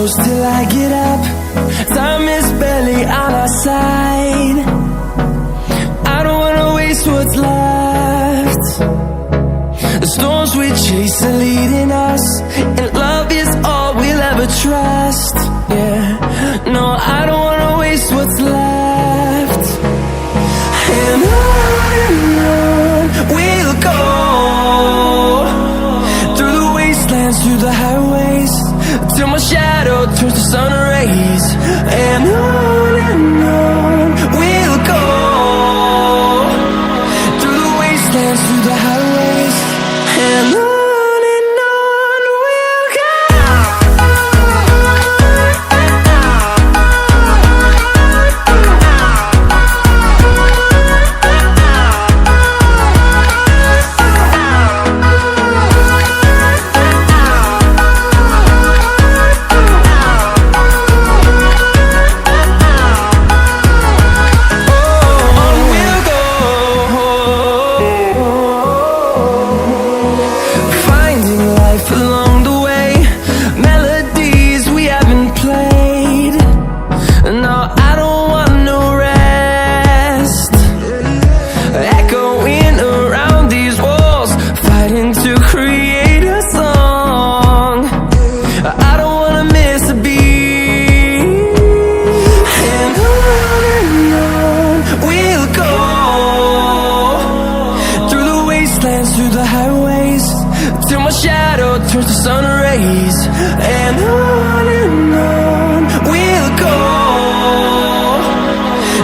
close till I get up. Time is barely on our side. I don't wanna waste what's left. The storms we chase are leading us, and love is all we'll ever trust. Yeah, no, I don't wanna waste what's left. And on we'll go, through the wastelands, through the highways, till my shadow turns to sun rays. And on we'll go, through the wastelands, through the highways, and on we'll go. Through the highways, till my shadow turns to sun rays. And on we'll go,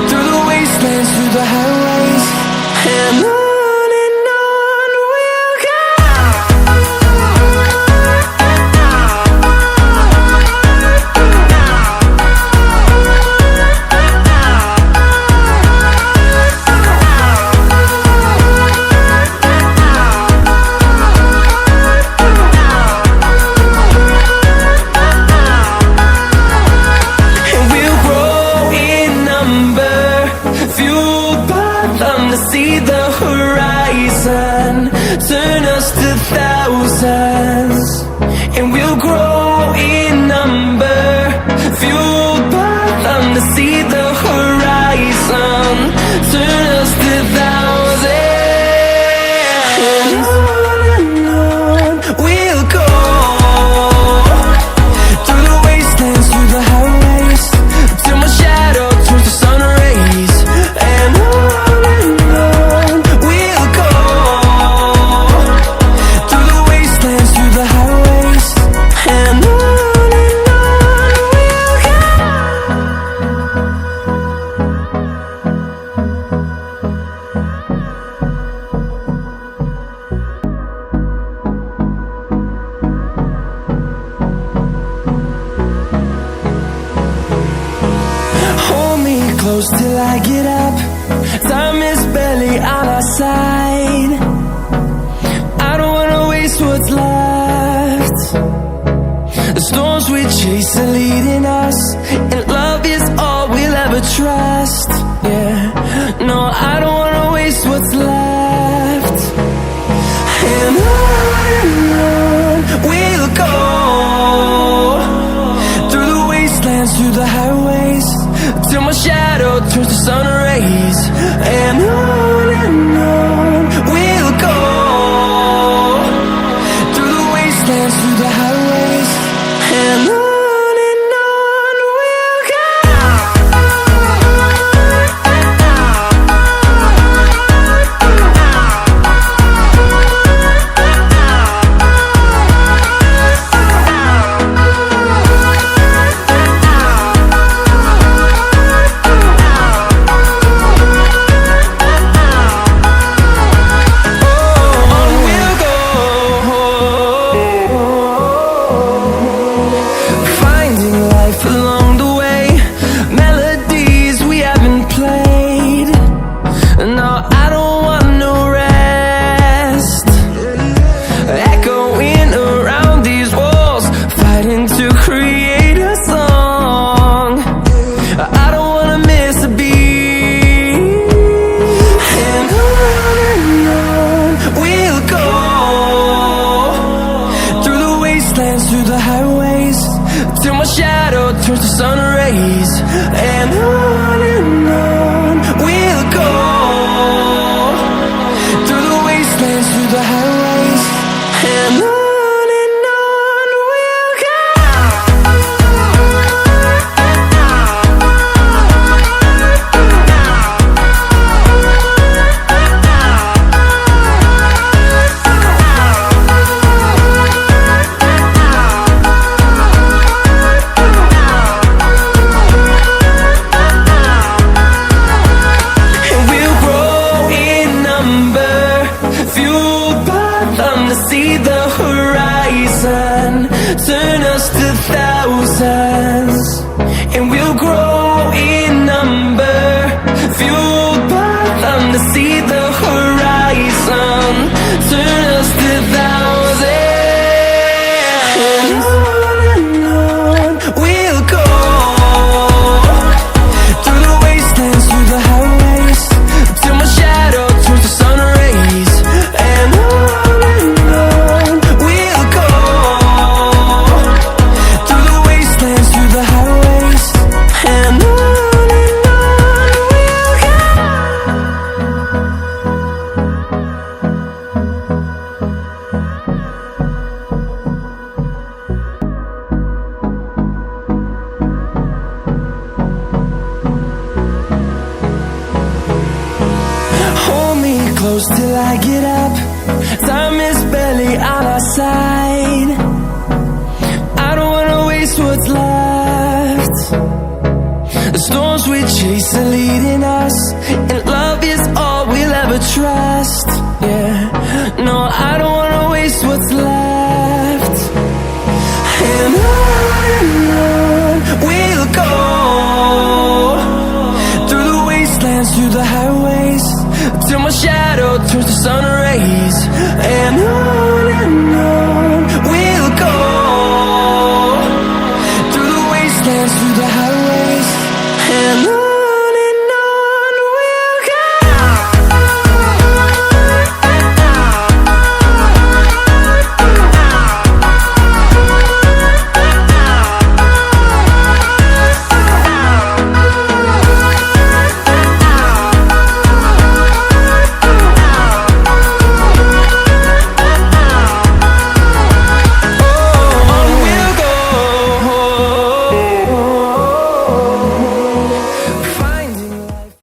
through the wastelands, through the highways, and on we'll go. See the horizon, turn us to thousands, and we'll grow in number, fueled by them to see the horizon, turn us to thousands. And on we'll go, through the wastelands, through the highways, till my shadow turns to sun rays. And close till I get up. Time is barely on our side. I don't wanna waste what's left. The storms we chase are leading us, and love is all we'll ever trust. Yeah, no, I don't wanna waste what's left. And on we'll go, through the wastelands, through the highways, till my shadow turns to sun rays. And on we'll go, through the wastelands, through the highways, and on we'll go. sun rays. And on we'll go, through the wastelands, through the highways. And on we'll go. See the horizon, turn us to thousands, and we'll grow in number, fueled by them to see the horizon, turn us to thousands. And on we'll go, through the wastelands, through the highways, till my shadow turns to sun rays. And close till I get up, time is barely on our side. I don't wanna waste what's left. The storms we chase are leading us, and love is all we'll ever trust. Yeah, no, I don't wanna waste what's left.